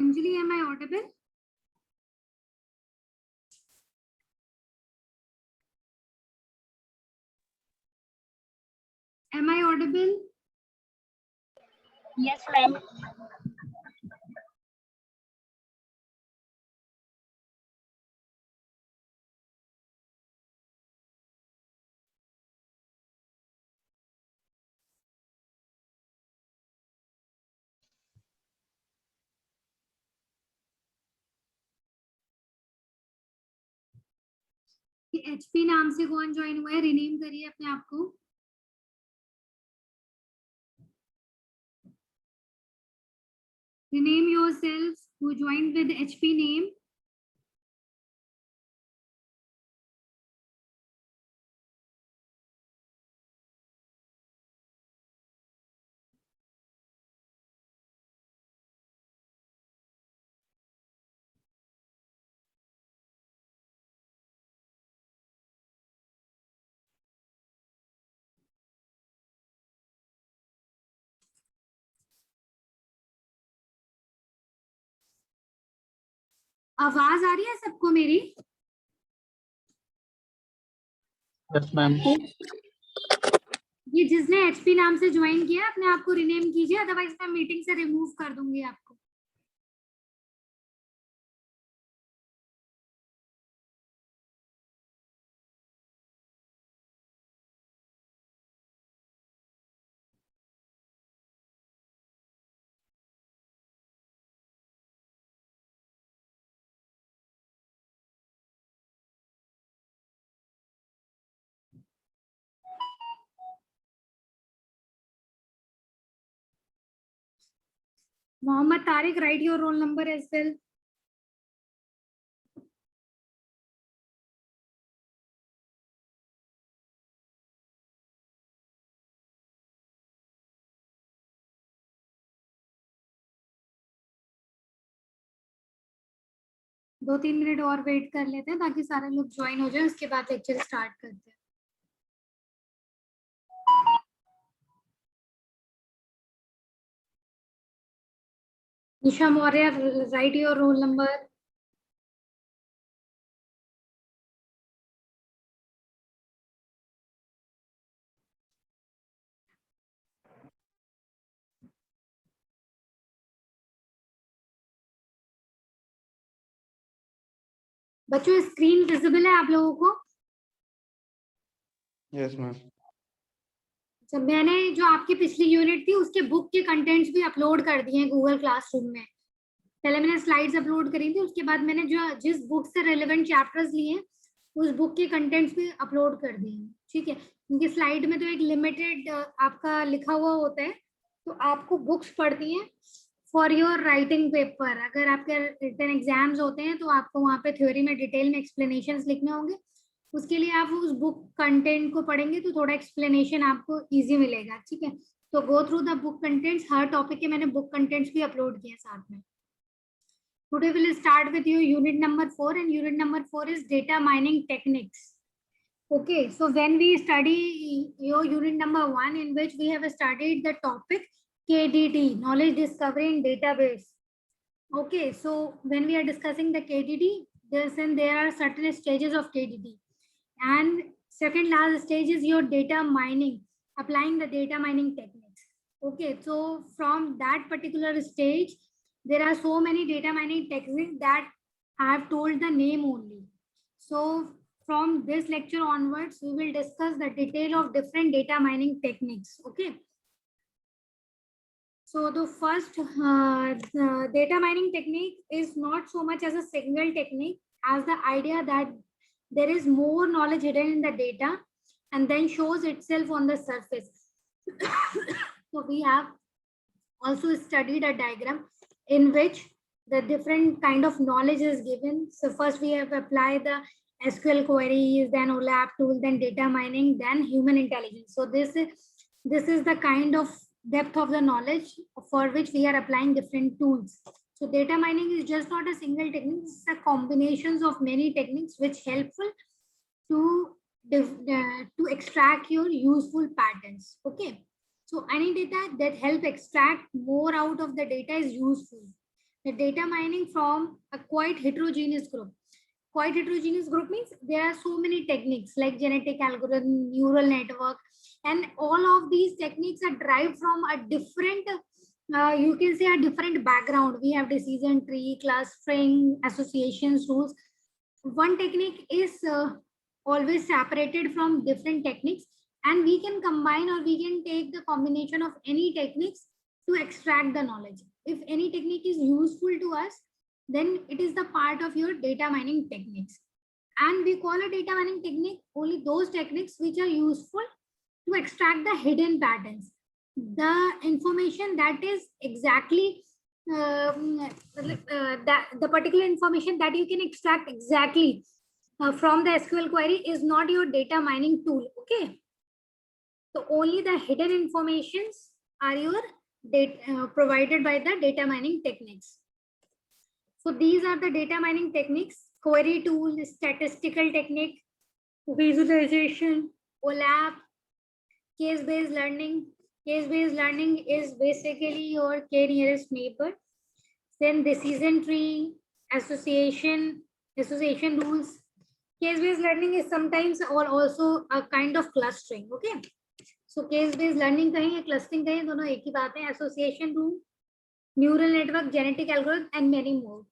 Anjali, am I audible? Am I audible? Yes, ma'am. HP नाम से कौन join हुआ है? रिनेम करिए अपने आप को. Rename yourself who joined with HP name. आवाज आ रही है सबको मेरी? Yes ma'am. ये जिसने HP नाम से ज्वाइन किया अपने आप को रिनेम कीजिए, अदरवाइज मैं मीटिंग से रिमूव कर दूंगी आपको. Mohammad Tariq, write your roll number as well. दो तीन मिनट और वेट कर लेते हैं ताकि सारे लोग ज्वाइन हो जाए, उसके बाद लेक्चर स्टार्ट करते हैं. Nisha Maurya, write your roll number. बच्चों स्क्रीन विजिबल है आप लोगों को? Yes ma'am. जब मैंने जो आपकी पिछली यूनिट थी उसके बुक के कंटेंट्स भी अपलोड कर दिए हैं गूगल क्लासरूम में. पहले मैंने स्लाइड्स अपलोड करी थी, उसके बाद मैंने जो जिस बुक से रेलेवेंट चैप्टर्स लिए हैं उस बुक के कंटेंट्स भी अपलोड कर दिए हैं. ठीक है, क्योंकि स्लाइड में तो एक लिमिटेड आपका लिखा हुआ होता है, तो आपको बुक्स पढ़ती हैं फॉर योर राइटिंग पेपर. अगर आपके रिटन एग्जाम्स होते हैं तो आपको वहाँ पे थ्योरी में डिटेल में एक्सप्लेनेशंस लिखने होंगे. उसके लिए आप उस बुक कंटेंट को पढ़ेंगे तो थोड़ा एक्सप्लेनेशन आपको इजी मिलेगा. ठीक है, तो go through the book contents. Her topic के मैंने बुक कंटेंट्स भी अपलोड किए साथ में. Today we'll start with your unit number 4, and unit number 4 is data mining techniques. Okay, so when we study your unit number 1, in which we have studied the topic KDD, knowledge discovery in database. Okay, so when we are discussing the KDD, there are certain stages of KDD, and second last stage is your data mining, applying the data mining techniques. Okay, so from that particular stage, there are so many data mining techniques that I have told the name only. So from this lecture onwards, we will discuss the detail of different data mining techniques. Okay. So the first the data mining technique is not so much as a single technique as the idea that there is more knowledge hidden in the data and then shows itself on the surface. So we have also studied a diagram in which the different kind of knowledge is given. So first we have applied the SQL queries, then OLAP tool, then data mining, then human intelligence. So this is the kind of depth of the knowledge for which we are applying different tools. So data mining is just not a single technique, it's a combinations of many techniques which helpful to extract your useful patterns. Okay. So any data that help extract more out of the data is useful. The data mining from a quite heterogeneous group. Quite heterogeneous group means there are so many techniques like genetic algorithm, neural network, and all of these techniques are derived from a different, you can say a different background. We have decision tree, clustering, associations, rules. One technique is always separated from different techniques, and we can combine or we can take the combination of any techniques to extract the knowledge. If any technique is useful to us, then it is the part of your data mining techniques. And we call a data mining technique only those techniques which are useful to extract the hidden patterns, the information that is exactly that the particular information that you can extract exactly from the SQL query is not your data mining tool. Okay. So only the hidden informations are your data provided by the data mining techniques. So these are the data mining techniques: query tool, statistical technique, visualization, OLAP, case-based learning. Case-based learning is basically your k-nearest neighbor. Then decision tree, association rules. Case-based learning is sometimes or also a kind of clustering. Okay. So case-based learning कहें या clustering कहें, दोनों एक ही बात है. Association rule, neural network, genetic algorithm, and many more.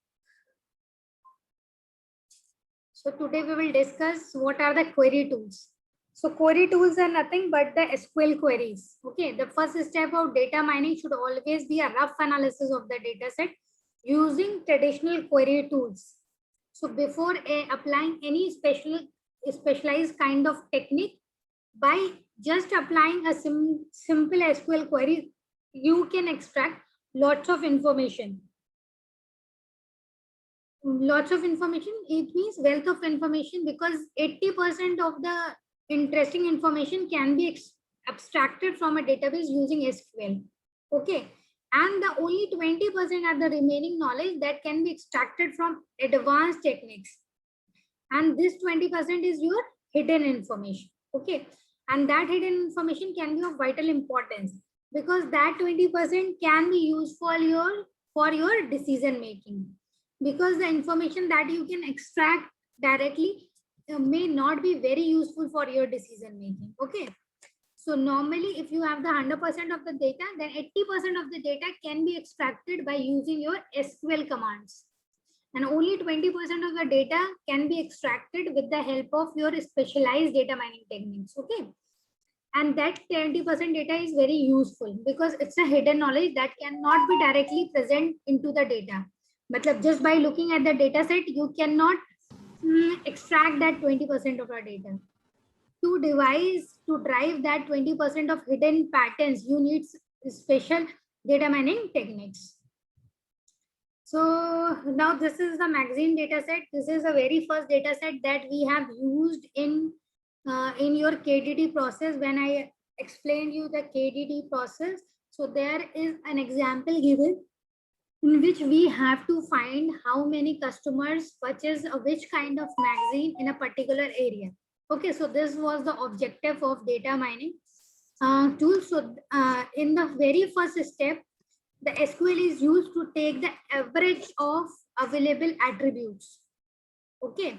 So today we will discuss what are the query tools. So query tools are nothing but the SQL queries. Okay, the first step of data mining should always be a rough analysis of the data set using traditional query tools. So before applying any specialized kind of technique, by just applying a simple SQL query, you can extract lots of information. Lots of information, it means wealth of information, because 80% of the interesting information can be abstracted from a database using SQL. Okay. And the only 20% are the remaining knowledge that can be extracted from advanced techniques. And this 20% is your hidden information. Okay. And that hidden information can be of vital importance, because that 20% can be used for your decision making. Because the information that you can extract directly may not be very useful for your decision making. Okay. So normally if you have the 100% of the data, then 80% of the data can be extracted by using your SQL commands. And only 20% of the data can be extracted with the help of your specialized data mining techniques. Okay. And that 20% data is very useful because it's a hidden knowledge that cannot be directly present into the data. Matlab, just by looking at the data set, you cannot extract that 20% of our data. To drive that 20% of hidden patterns, you need special data mining techniques. So now this is the magazine data set. This is the very first data set that we have used in your KDD process when I explained you the KDD process. So there is an example given in which we have to find how many customers purchase which kind of magazine in a particular area. Okay, so this was the objective of data mining tool. So in the very first step, the SQL is used to take the average of available attributes. Okay,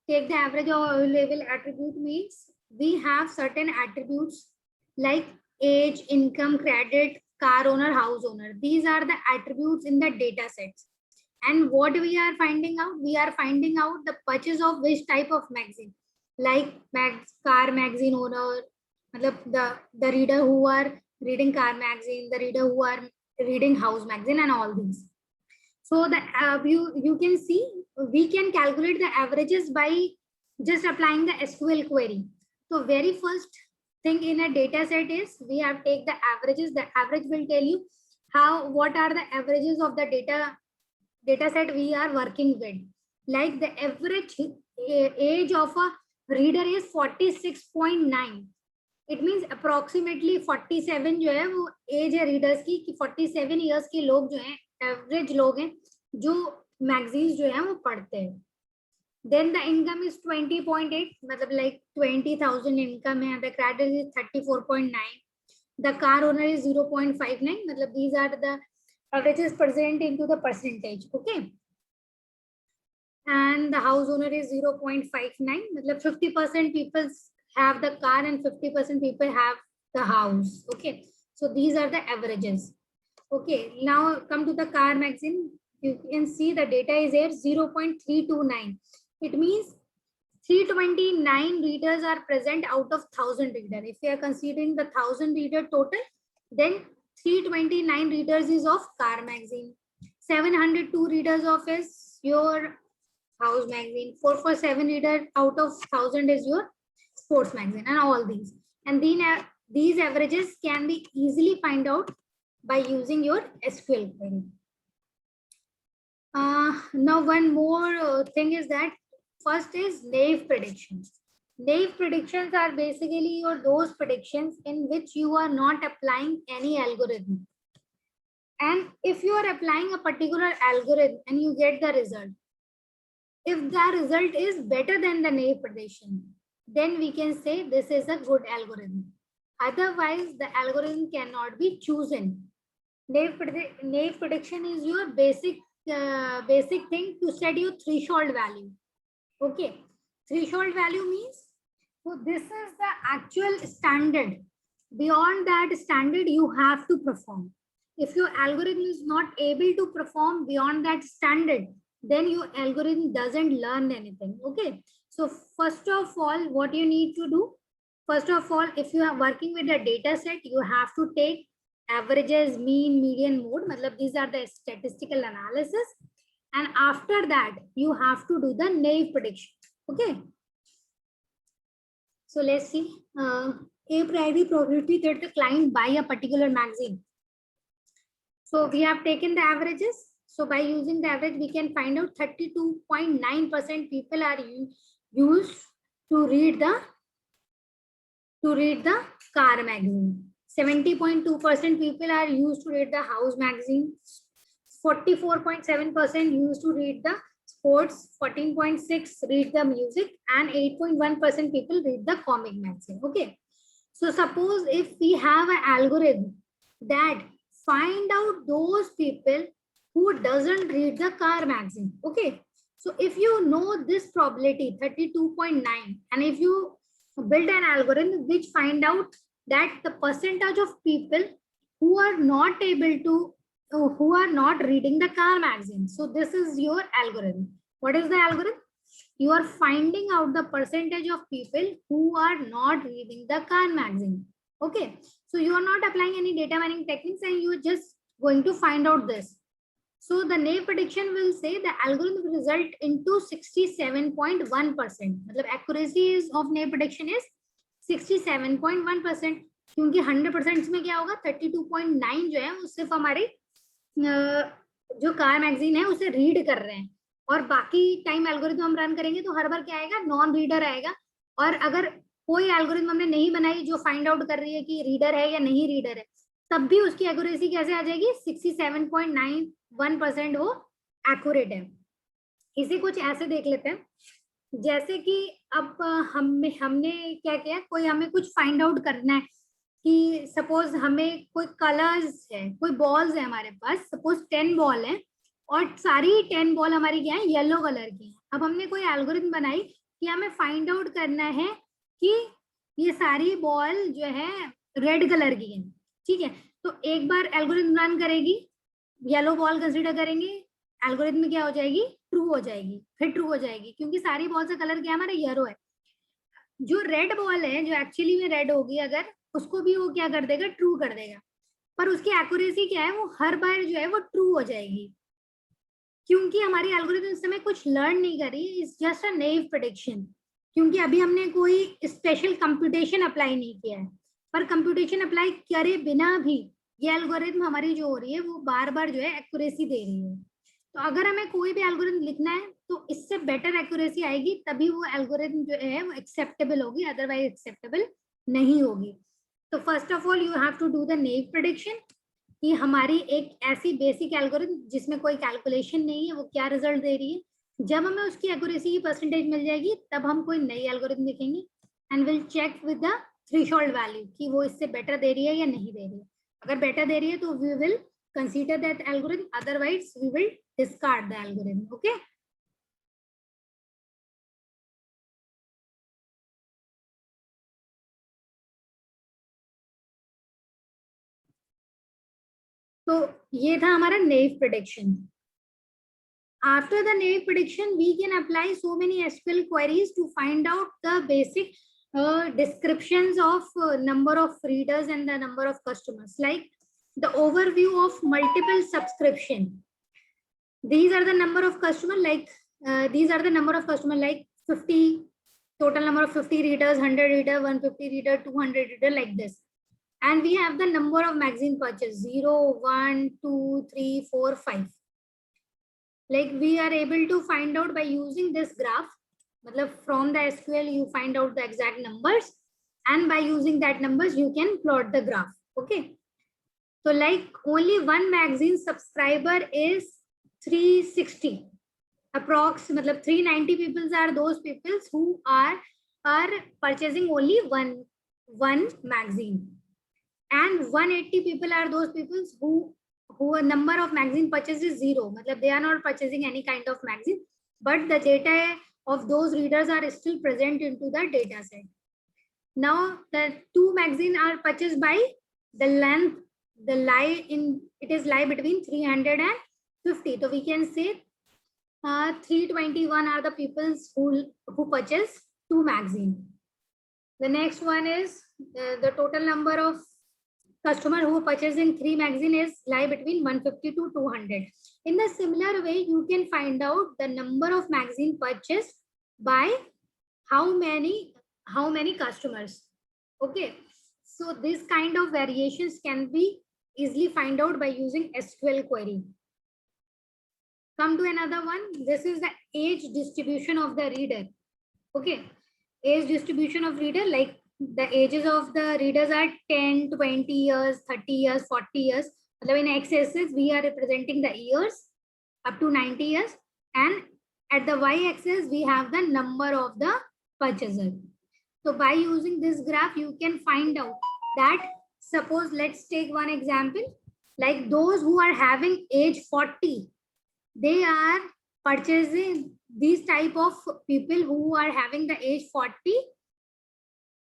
take the average of available attribute means we have certain attributes like age, income, credit, car owner, house owner. These are the attributes in the data sets. And what we are finding out? We are finding out the purchase of which type of magazine. like car magazine owner, matlab the reader who are reading car magazine, the reader who are reading house magazine, and all these. So the you can see we can calculate the averages by just applying the SQL query. So very first thing in a data set is we have take the averages. The average will tell you what are the averages of the data set we are working with. Like the average age of a reader is 46.9. It means approximately 47 जो है वो as है readers की कि 47 years के लोग जो हैं एवरेज लोग हैं जो मैगजीन्स जो है वो पढ़ते हैं. देन द इनकम इज 20.8, मतलब लाइक 20,000 इनकम है. The credit is 34.9. The car owner is 0.59. मतलब these are the averages present into the percentage. Okay, and the house owner is 0.59. मतलब 50% people have the car and 50% people have the house. Okay, so these are the averages. Okay, now come to the car magazine. You can see the data is here 0.329. It means 329 readers are present out of 1000 reader. If we are considering the 1000 reader total, then 329 readers is of car magazine, 702 readers of is your house magazine, 447 reader out of 1000 is your sports magazine, and all these. And then these averages can be easily find out by using your SQL query. Now one more thing is that first is naive predictions. Naive predictions are basically your those predictions in which you are not applying any algorithm. And if you are applying a particular algorithm and you get the result, if the result is better than the naive prediction, then we can say this is a good algorithm. Otherwise, the algorithm cannot be chosen. Naive prediction is your basic thing to set your threshold value. Okay, threshold value means so this is the actual standard. Beyond that standard, you have to perform. If your algorithm is not able to perform beyond that standard, then your algorithm doesn't learn anything. Okay, so first of all, what you need to do, first of all, if you are working with a data set, you have to take averages, mean, median, mode. Matlab these are the statistical analysis, and after that you have to do the naive prediction. Okay, so let's see. A priori probability that the client buy a particular magazine. So we have taken the averages. So by using the average, we can find out 32.9% people are used to read the car magazine. 70.2% people are used to read the house magazine. 44.7% used to read the sports. 14.6 read the music, and 8.1% people read the comic magazine. Okay, so suppose if we have an algorithm that find out those people who doesn't read the car magazine. Okay, so if you know this probability 32.9, and if you build an algorithm which find out that the percentage of people who are not able to who are not reading the car magazine, so this is your algorithm. What is the algorithm? You are finding out the percentage of people who are not reading the car magazine. Okay, so you are not applying any data mining techniques, and you are just going to find out this. So the naive prediction will say the algorithm will result into 67.1%. मतलब accuracy of naive prediction is 67.1%. क्योंकि 100% में क्या होगा 32.9 जो है वो सिर्फ हमारे जो कार मैगजीन है उसे रीड कर रहे हैं, और बाकी टाइम एल्गोरिथम हम रन करेंगे तो हर बार क्या आएगा, नॉन रीडर आएगा. और अगर कोई एल्गोरिथम हमने नहीं बनाई जो फाइंड आउट कर रही है कि रीडर है या नहीं रीडर है, तब भी उसकी एक्यूरेसी कैसे आ जाएगी 67.91% वो एक्यूरेट है. इसे कुछ ऐसे देख लेते हैं, जैसे कि अब हमने क्या किया, कोई हमें कुछ फाइंड आउट करना है कि सपोज हमें कोई कलर्स है, कोई बॉल्स है हमारे पास, सपोज 10 बॉल है और सारी 10 बॉल हमारी क्या है, येलो कलर की है. अब हमने कोई एल्गोरिथम बनाई कि हमें फाइंड आउट करना है कि ये सारी बॉल जो है रेड कलर की है. ठीक है, तो एक बार एल्गोरिथम रन करेगी, येलो बॉल कंसीडर करेंगे, एल्गोरिथम में क्या हो जाएगी, ट्रू हो जाएगी, फिर ट्रू हो जाएगी क्योंकि सारी बॉल का कलर क्या है, हमारा येलो है. जो रेड बॉल है जो एक्चुअली में रेड होगी, अगर उसको भी वो क्या कर देगा, ट्रू कर देगा, पर उसकी एक्यूरेसी क्या है, वो हर बार जो है वो ट्रू हो जाएगी, क्योंकि हमारी एल्गोरिथम इस समय कुछ लर्न नहीं करी, it's just a naive prediction, क्योंकि अभी हमने कोई स्पेशल कंप्यूटेशन अप्लाई नहीं किया है। पर कंप्यूटेशन अप्लाई करे बिना भी ये एल्गोरिथम हमारी जो हो रही है वो बार बार जो है एक्यूरेसी दे रही है। तो अगर हमें कोई भी एल्गोरिथम लिखना है तो इससे बेटर एक्यूरेसी आएगी, तभी वो एल्गोरिथम जो है वो एक्सेप्टेबल होगी, अदरवाइज एक्सेप्टेबल नहीं होगी। तो first of all you have to do the naive prediction, कि हमारी एक ऐसी बेसिक एल्गोरिथम जिसमें कोई कैलकुलेशन नहीं है वो क्या रिजल्ट दे रही है। जब हमें उसकी एक्यूरेसी की परसेंटेज मिल जाएगी तब हम कोई नई एल्गोरिथम लिखेंगे and will check with the threshold value कि वो इससे बेटर दे रही है या नहीं दे रही है। अगर बेटर दे रही है तो we will consider that algorithm, otherwise we will discard the algorithm. Okay, तो ये था हमारा naive prediction. After the naive prediction, we can apply so many SQL queries to find out the basic descriptions of number of readers and the number of customers, like the overview of multiple subscription. These are the number of customer, like these are the number of customer, like 50, total number of 50 readers, 100 reader, 150 reader, 200 reader, like this. And we have the number of magazine purchase, 0, 1, 2, 3, 4, 5. Like we are able to find out by using this graph. Matlab from the SQL you find out the exact numbers, and by using that numbers you can plot the graph. Okay, so like only one magazine subscriber is 360 approx, matlab 390 people are those people who are purchasing only one magazine, and 180 people are those people who a number of magazine purchase is 0, matlab they are not purchasing any kind of magazine, but the data of those readers are still present into the data set. Now the two magazine are purchased by the length, the lie in it is lie between 300 and 50, so we can say 321 are the people who purchase two magazine. The next one is the total number of customer who purchasing 3 magazine is lie between 150 to 200. In the similar way, you can find out the number of magazine purchased by how many customers. Okay, so this kind of variations can be easily find out by using SQL query. Come to another one. This is the age distribution of the reader. Okay, age distribution of reader, like the ages of the readers are 10, 20 years, 30 years, 40 years. In x-axis, we are representing the years up to 90 years. And at the y-axis, we have the number of the purchaser. So by using this graph, you can find out that, suppose let's take one example, like those who are having age 40, they are purchasing, these type of people who are having the age 40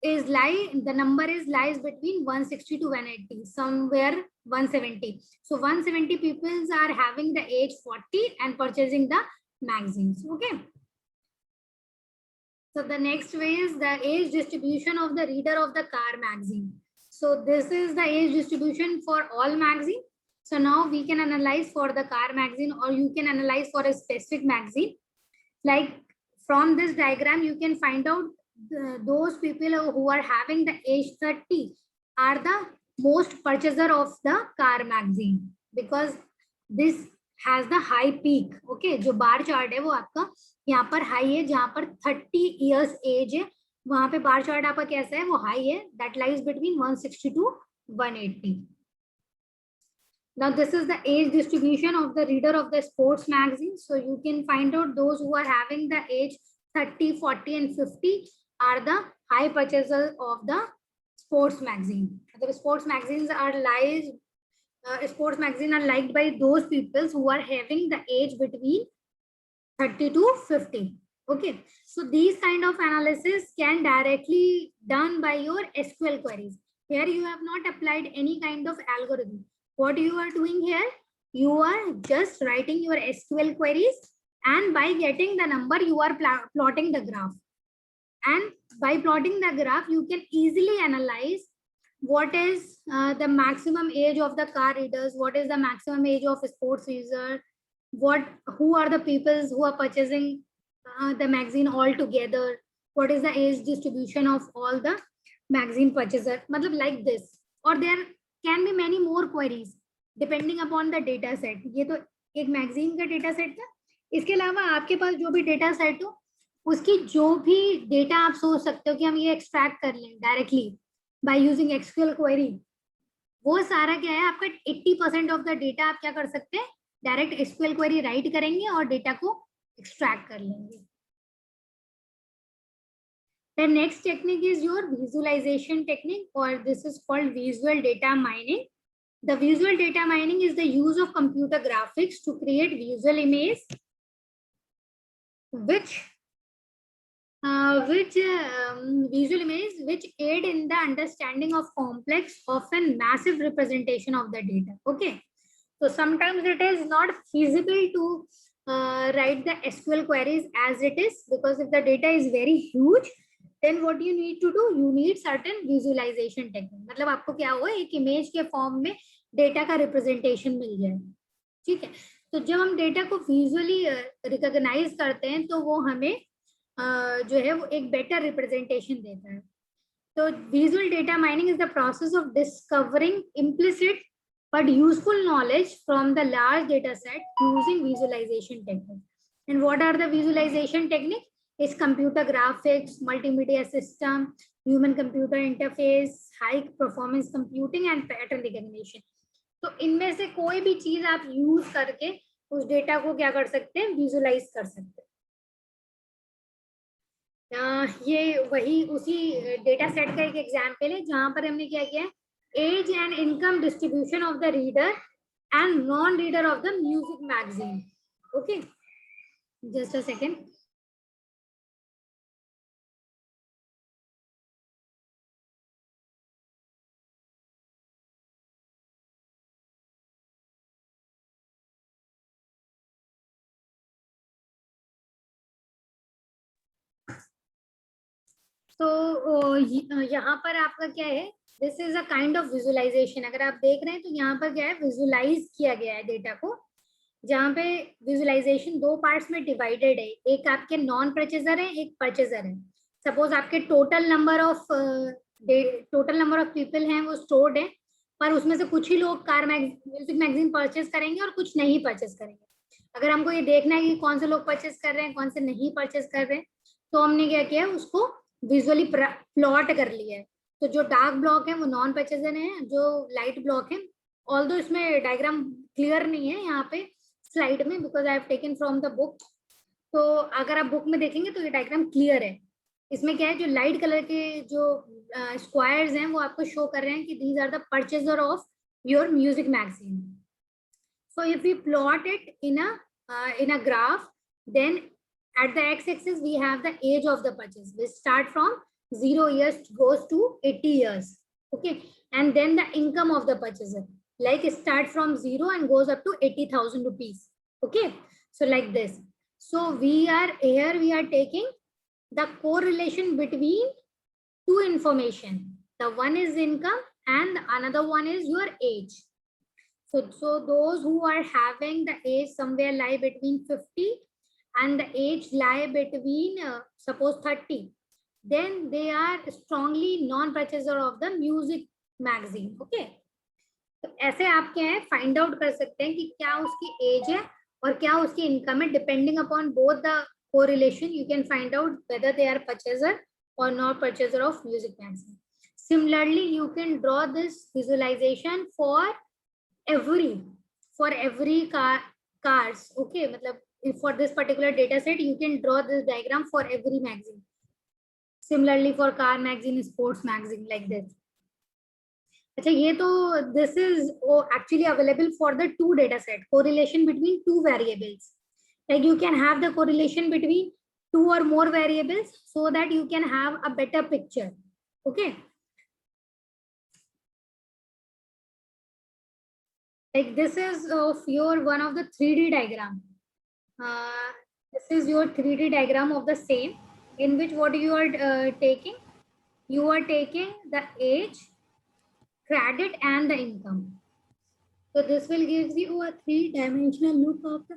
is the number is lies between 160 to 180, somewhere 170. So 170 people are having the age 40 and purchasing the magazines. Okay, so the next way is the age distribution of the reader of the car magazine. So this is the age distribution for all magazine. So now we can analyze for the car magazine, or you can analyze for a specific magazine. Like from this diagram, you can find out those people who are having the age 30 are the most purchaser of the car magazine, because this has the high peak. Okay, जो bar chart है वो आपका यहाँ पर high है, जहाँ पर 30 years as है वहां पे बार चार्ट आपका कैसा है, वो हाई है, that lies between 160 to 180. Now this is the age distribution of the reader of the sports magazine. So you can find out those who are having the age 30, 40 and 50 are the high purchasers of the sports magazine. The sports magazines are liked by those people who are having the age between 30 to 50. Okay, so these kind of analysis can directly done by your SQL queries. Here you have not applied any kind of algorithm. What you are doing here, you are just writing your SQL queries, and by getting the number, you are plotting the graph. and by plotting the graph you can easily analyze what is the maximum age of the car readers, what is the maximum age of sports user, who are the people who are purchasing the magazine all together, what is the age distribution of all the magazine purchaser, मतलब like this. Or there can be many more queries depending upon the data set. ये तो एक magazine का data set था. इसके अलावा आपके पास जो भी डेटा सेट हो उसकी जो भी डेटा आप सोच सकते हो कि हम ये एक्सट्रैक्ट कर लें directly by using SQL query, वो सारा क्या है आपका 80% ऑफ द डेटा आप क्या कर सकते हैं, डायरेक्ट एसक्यूएल क्वेरी राइट करेंगे और डेटा को एक्सट्रैक्ट कर लेंगे. The next technique is your visualization technique, or this is called visual data mining. The visual data mining is the use of computer graphics to create visual image which aid in the understanding of complex, often massive representation of the data. Okay, so sometimes it is not feasible to write the SQL queries as it is, because if the data is very huge, then what you need to do, you need certain visualization technique. मतलब आपको क्या हुआ, एक image के form में data का representation मिल जाए. ठीक है, तो जब हम डेटा को विजुअली रिकॉग्नाइज करते हैं तो वो हमें जो है वो एक बेटर रिप्रेजेंटेशन देता है. तो visual data mining is the process of discovering implicit but useful knowledge from the large data set using visualization technique. And what are the visualization technique? Is computer graphics, multimedia system, human computer interface, high performance computing and pattern recognition. तो इनमें से कोई भी चीज आप use करके उस data को क्या कर सकते हैं, विजुलाइज कर सकते हैं. ये वही उसी डेटा सेट का एक एग्जाम्पल है जहां पर हमने क्या किया है, age and income distribution of the reader and non-reader of the music magazine. Okay, just a second. तो यहाँ पर आपका क्या है, this is a kind of visualization. अगर आप देख रहे हैं तो यहाँ पर क्या है, विजुअलाइज किया गया है डेटा को, जहाँ पे विजुअलाइजेशन दो पार्ट्स में डिवाइडेड है. एक आपके नॉन परचेजर है, एक परचेजर है. सपोज आपके टोटल नंबर ऑफ पीपल हैं वो स्टोर्ड है, पर उसमें से कुछ ही लोग कार म्यूजिक मैगजीन परचेज करेंगे और कुछ नहीं परचेज करेंगे. अगर हमको ये देखना है कि कौन से लोग परचेज कर रहे हैं, कौन से नहीं परचेज कर रहे हैं, तो हमने क्या किया, उसको विजुअली प्लॉट कर लिया है. तो जो डार्क ब्लॉक है वो नॉन परचेजर है, जो लाइट ब्लॉक है, ऑल्दो इसमें डायग्राम क्लियर नहीं है यहाँ पे स्लाइड में, because I have taken from the book. तो अगर आप बुक में देखेंगे तो ये डायग्राम क्लियर है. इसमें क्या है, जो लाइट कलर के जो स्क्वायर्स हैं वो आपको शो कर रहे हैं कि these are the purchaser of your music magazine. So if we plot it in a graph, then at the x-axis we have the age of the purchase, which start from 0 years goes to 80 years. Okay, and then the income of the purchaser, like start from 0 and goes up to 80,000 rupees. Okay, so like this. So we are taking the correlation between two information. The one is income and another one is your age. So those who are having the age somewhere lie between 50 and the age lie between suppose 30, then they are strongly non-purchaser of the music magazine. Okay, तो ऐसे आप क्या है find out कर सकते हैं कि क्या उसकी एज है और क्या उसकी इनकम है. Depending upon both the correlation you can find out whether they are purchaser or not purchaser of music magazine. Similarly, you can draw this visualization for every cars. Okay, मतलब for this particular data set you can draw this diagram for every magazine. Similarly for car magazine, sports magazine, like this. अच्छा, ये तो this is actually available for the two data set, correlation between two variables. Like you can have the correlation between two or more variables so that you can have a better picture. Okay, like this is of your one of the 3D diagram. This is your 3D diagram of the same. in which what you are taking? You are taking the age, credit, and the income. So this will give you a three-dimensional look of the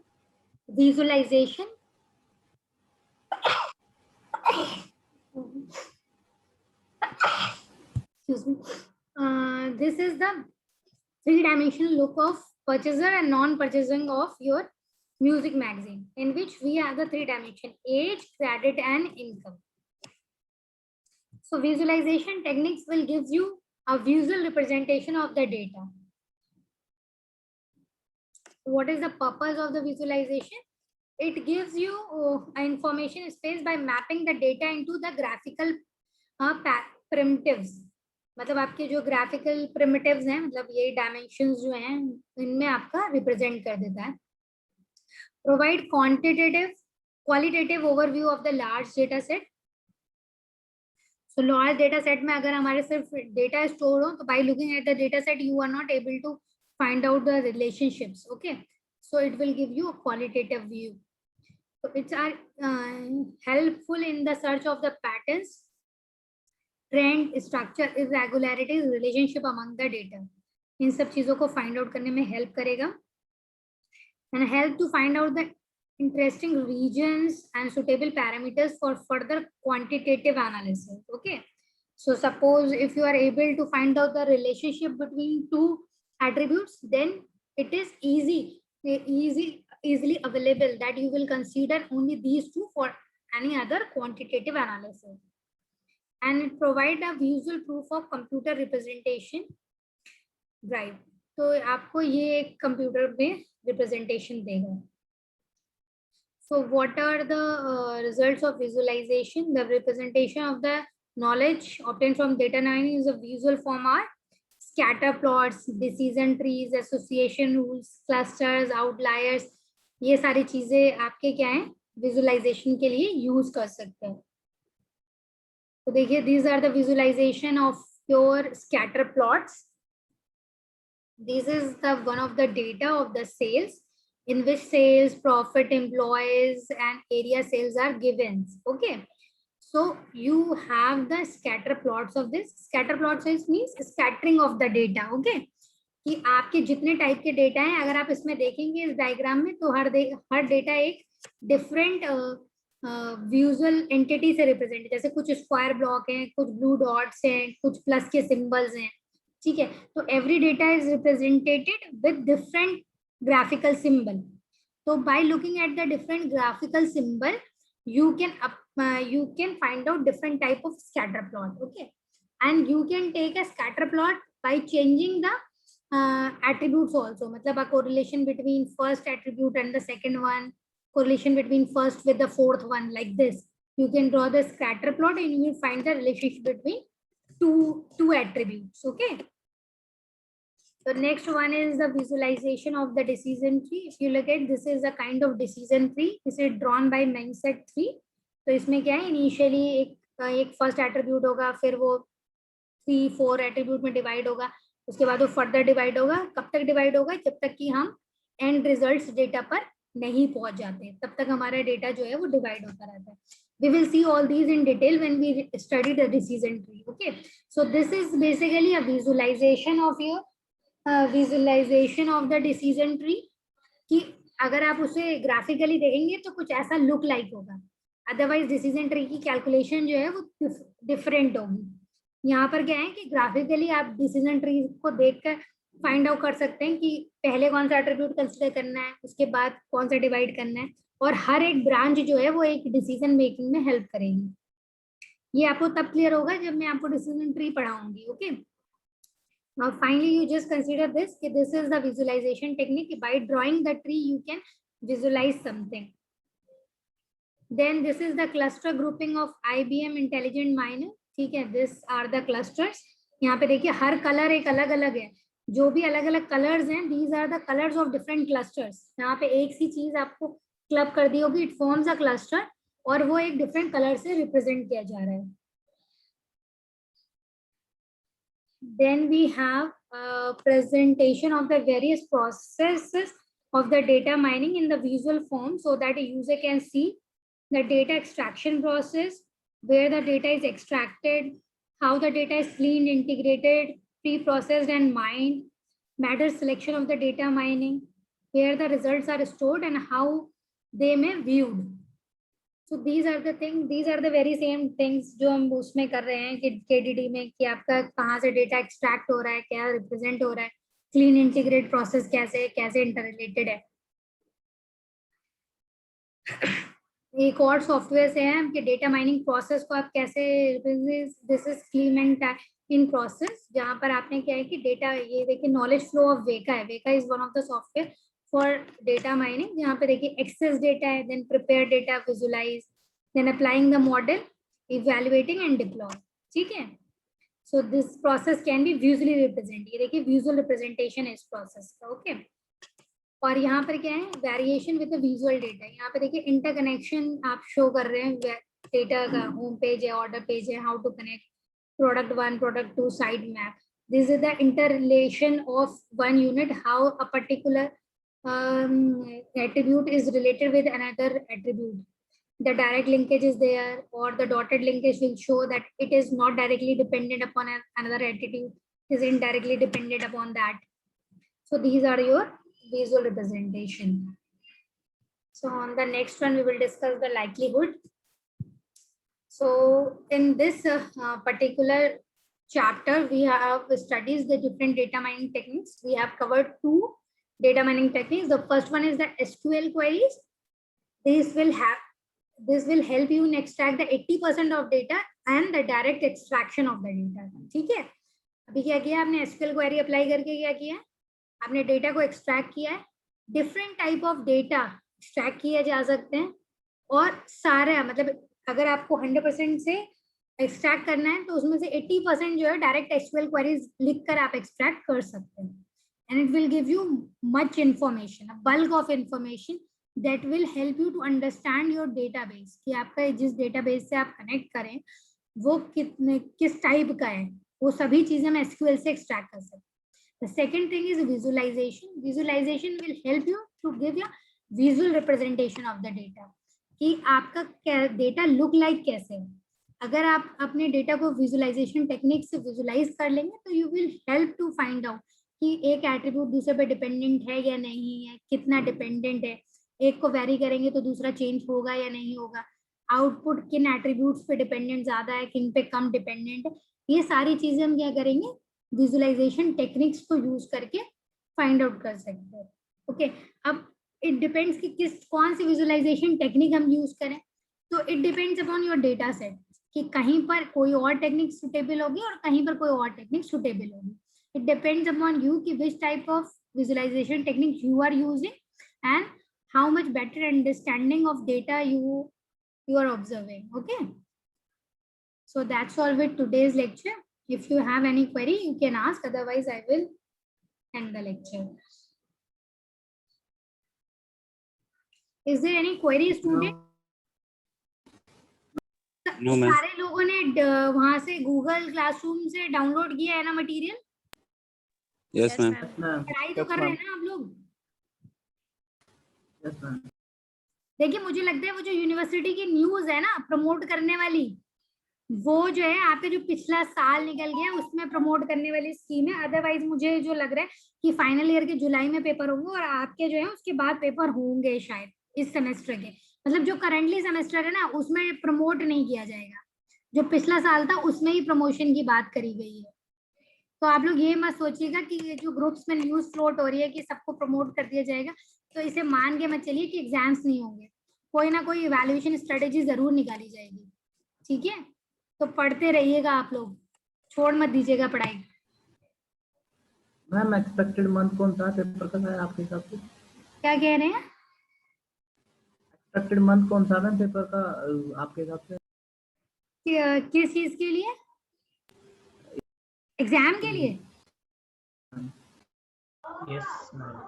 visualization. Excuse me. This is the three-dimensional look of purchaser and non-purchasing of your music magazine, in which we have the three dimension: age, credit, and income. So visualization techniques will give you a visual representation of the data. What is the purpose of the visualization? It gives you information space by mapping the data into the graphical primitives. मतलब आपके जो graphical primitives हैं, मतलब ये dimensions जो हैं, इनमें आपका represent कर देता है. Provide qualitative overview of the large data set. So large data set में अगर हमारे सिर्फ data store हो, तो by looking at the data set you are not able to find out the relationships. Okay, so it will give you a qualitative view. So it's helpful in the search of the patterns, trend, structure, irregularities, relationship among the data. इन सब चीजों को find out करने में help करेगा. And help to find out the interesting regions and suitable parameters for further quantitative analysis. Okay, so suppose if you are able to find out the relationship between two attributes, then it is easily available that you will consider only these two for any other quantitative analysis. And it provide a visual proof of computer representation. Right, तो आपको ये computer में representation देगा. So what are the results of visualization? The representation of the knowledge obtained from data mining is a visual form are scatter plots, decision trees, association rules, clusters, outliers. ये सारी चीजें आपके क्या हैं, visualization के लिए use कर सकते हैं. तो देखिए, these are the visualization of your scatter plots. This is the one of the data of the sales, in which sales, profit, employees, and area sales are given. Okay, so you have the scatter plots of this. Scatter plots means scattering of the data. Okay, कि आपके जितने type के data हैं, अगर आप इसमें देखेंगे इस डायग्राम में, तो हर डेटा एक डिफरेंट विजुअल एंटिटी से रिप्रेजेंट है. जैसे कुछ स्क्वायर ब्लॉक हैं, कुछ ब्लू डॉट्स हैं, कुछ प्लस के सिंबल्स हैं. ठीक है, तो every data is represented with different graphical symbol. So by looking at the different graphical symbol, you can find out different type of scatter plot. Okay, and you can take a scatter plot by changing the attributes also. मतलब a correlation between first attribute and the second one, correlation between first with the fourth one, like this. You can draw the scatter plot and you will find the relationship between two attributes. Okay. The next one is the visualization of the decision tree. If you look at, this is a kind of decision tree. This is drawn by mindset tree. तो इसमें क्या है, initially एक first attribute होगा, फिर वो 3-4 attribute में divide होगा, उसके बाद वो फर्दर डिवाइड होगा. कब तक डिवाइड होगा? जब तक कि हम एंड रिजल्ट्स डेटा पर नहीं पहुंच जाते, तब तक हमारा डेटा जो है वो डिवाइड होता रहता है. We will see all these in detail when we study the decision tree. Okay, so this is basically a visualization of your visualization of the decision tree. कि अगर आप उसे ग्राफिकली देखेंगे तो कुछ ऐसा लुक लाइक होगा, अदरवाइज डिसीजन ट्री की कैलकुलेशन जो है वो डिफरेंट होगी. यहाँ पर क्या है कि ग्राफिकली आप डिसीजन ट्री को देखकर फाइंड आउट कर सकते हैं कि पहले कौन सा एट्रीब्यूट कंसीडर करना है, उसके बाद कौन सा डिवाइड करना है, और हर एक ब्रांच जो है वो एक डिसीजन मेकिंग में हेल्प करेगी. ये आपको तब क्लियर होगा जब मैं आपको डिसीजन ट्री पढ़ाऊंगी. Okay, now finally you just consider this, this is the visualization technique. By drawing the tree you can visualize something. Then this is the cluster grouping of IBM intelligent miner. ठीक है, this are the clusters. यहाँ पे देखिए हर colour एक अलग अलग है, जो भी अलग अलग कलर्स हैं, these are the colors of different clusters. यहाँ पे एक सी चीज आपको क्लब कर दी होगी, it forms a cluster, और वो एक डिफरेंट कलर से रिप्रेजेंट किया जा रहा है. Then we have a presentation of the various processes of the data mining in the visual form, so that a user can see the data extraction process, where the data is extracted, how the data is cleaned, integrated, pre-processed and mined, matter selection of the data mining, where the results are stored and how they may viewed. So these are the things, these are the very same things जो हम उसमें कर रहे हैं कि KDD में, कि आपका कहाँ से डेटा एक्सट्रैक्ट हो रहा है, क्या रिप्रेजेंट हो रहा है, क्लीन इंटीग्रेट प्रोसेस कैसे कैसे इंटररिलेटेड है. एक और सॉफ्टवेयर से है कि डेटा माइनिंग प्रोसेस को आप कैसे, this is clean and in process, जहाँ पर आपने क्या है कि डेटा, ये देखिए नॉलेज फ्लो ऑफ वेका है. Weka is one of the software for data mining. यहाँ पे देखिए एक्सेस डेटा है, then prepare data, visualise, then applying the model, evaluating and deploy. ठीक है. So this process can be visually represent. ये देखिए visual representation है इस प्रोसेस का. ओके. और यहाँ पर क्या है, variation with the visual data. यहाँ पे देखिए इंटरकनेक्शन आप शो कर रहे हैं डेटा का. होम पेज है, ऑर्डर पेज है, how to connect product 1, product 2, side map. This is the interrelation of one unit, how a particular attribute is related with another attribute. The direct linkage is there, or the dotted linkage will show that it is not directly dependent upon another attribute, it is indirectly dependent upon that. So these are your visual representation. So on the next one we will discuss the likelihood. So in this particular chapter, we have studies the different data mining techniques. We have covered 2 data mining techniques. The first one is the SQL queries. This will help you in extract the 80% of data and the direct extraction of the data. ठीक है. अभी क्या किया आपने, SQL query apply करके क्या किया, आपने डेटा को एक्सट्रैक्ट किया है. Different type of data extract किए जा सकते हैं, और सारा मतलब अगर आपको 100% से एक्सट्रैक्ट करना है तो उसमें से 80% जो है डायरेक्ट SQL क्वेरीज लिखकर आप एक्सट्रैक्ट कर सकते हैं. And it will give you much information, a bulk of information that will help you to understand your database, कि आपका जिस डेटाबेस से आप कनेक्ट करें वो किस टाइप का है, वो सभी चीजें हम SQL से एक्सट्रैक्ट कर सकते हैं. The second thing is visualization. Visualization will help you to give you visual representation of the data, कि आपका डेटा लुक लाइक कैसे है. अगर आप अपने डेटा को विजुअलाइजेशन टेक्निक से विजुअलाइज कर लेंगे तो you will help to find out कि एक एट्रीब्यूट दूसरे पे डिपेंडेंट है या नहीं है, कितना डिपेंडेंट है. एक को वेरी करेंगे तो दूसरा चेंज होगा या नहीं होगा. आउटपुट किन एट्रीब्यूट्स पे डिपेंडेंट ज्यादा है, किन पे कम डिपेंडेंट है. ये सारी चीजें हम क्या करेंगे, विजुअलाइजेशन टेक्निक्स को यूज करके फाइंड आउट कर सकते हैं. ओके. अब इट डिपेंड्स कि कौन सी विजुअलाइजेशन टेक्निक हम यूज करें. तो it depends upon your data set, कि कहीं पर कोई और टेक्निक सुटेबल होगी और कहीं पर कोई और टेक्निक सुटेबल होगी. इट डिपेंड्स अपॉन यू कि which type of visualization technique you are using and how much better understanding of data you are observing. Okay, so that's all with today's lecture. If you have any query you can ask, otherwise I will end the lecture. Is there any query student? No, ma'am. सारे लोगों ने वहां से Google classroom से download किया है ना material? Yes, ma'am. पढ़ाई तो कर रहे हैं ना आप लोग? Yes, ma'am. देखिए मुझे लगता है वो जो यूनिवर्सिटी की न्यूज है ना प्रमोट करने वाली, वो जो है आपके जो पिछला साल निकल गया उसमें प्रमोट करने वाली स्कीम है. अदरवाइज मुझे जो लग रहा है कि फाइनल ईयर के जुलाई में पेपर होंगे और आपके जो है उसके बाद पेपर होंगे शायद इस सेमेस्टर के. मतलब जो करंटली सेमेस्टर है ना उसमें प्रमोट नहीं किया जाएगा, जो पिछला साल था उसमें ही प्रमोशन की बात करी गई है. तो आप लोग ये मत सोचिएगा कि ये जो ग्रुप्स में न्यूज फ्लोट हो रही है कि सबको प्रमोट कर दिया जाएगा, तो इसे मान के मत चलिए कि एग्जाम्स नहीं होंगे. कोई ना कोई इवैल्यूएशन स्ट्रेटेजी जरूर निकाली जाएगी. ठीक है, तो पढ़ते रहिएगा आप लोग, छोड़ मत दीजिएगा पढ़ाई. मैम एक्सपेक्टेड मंथ कौन सा पेपर का है आपके हिसाब से? क्या कह रहे हैं? एक्सपेक्टेड मंथ कौन सा है पेपर का आपके हिसाब से? किस चीज के लिए? एग्जाम के लिए? Yes ma'am.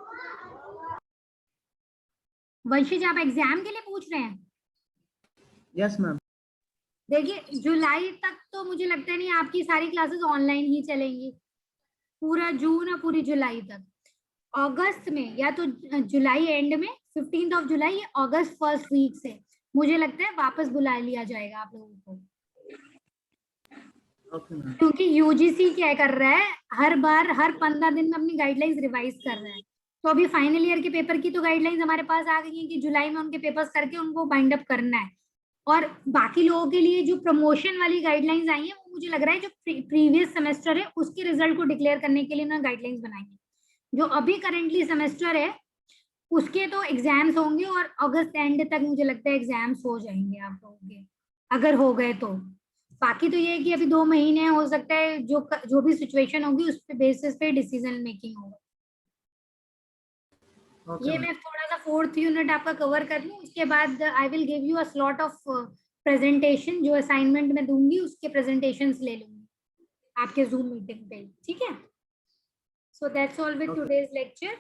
वंशिज आप एग्जाम के लिए पूछ रहे हैं? Yes ma'am. देखिए जुलाई तक तो मुझे लगता नहीं आपकी सारी क्लासेस ऑनलाइन ही चलेंगी, पूरा जून और पूरी जुलाई तक. अगस्त में या तो जुलाई एंड में 15th of जुलाई या अगस्त फर्स्ट वीक से मुझे लगता है वापस बुला लिया जाएगा आप लोगों को. Okay ma'am. क्योंकि यूजीसी क्या कर रहा है, हर बार हर 15 दिन में अपनी गाइडलाइंस रिवाइज कर रहा है। तो अभी फाइनल ईयर के पेपर की तो गाइडलाइंस हमारे पास आ गई है कि जुलाई में उनके पेपर्स करके उनको बाइंड अप करना है। और बाकी लोगों के लिए जो प्रमोशन वाली गाइडलाइंस आई है, वो मुझे लग रहा है जो प्रीवियस सेमेस्टर है उसके रिजल्ट को डिक्लेयर करने के लिए उन्होंने गाइडलाइंस बनाई है। जो अभी करेंटली सेमेस्टर है उसके तो एग्जाम्स होंगे और अगस्त एंड तक मुझे लगता है एग्जाम्स हो जाएंगे आप लोगों के, अगर हो गए तो। बाकी तो ये है कि अभी 2 महीने हो सकता है, जो भी सिचुएशन होगी उस पे बेसिस पे डिसीजन मेकिंग होगा। ओके ये मैम। मैं थोड़ा सा 4th यूनिट आपका कवर कर लूं, उसके बाद I will give you a slot of presentation. जो असाइनमेंट मैं दूंगी उसके प्रेजेंटेशंस ले लूंगी आपके जूम मीटिंग पे, ठीक है? So that's all with Okay. Today's lecture.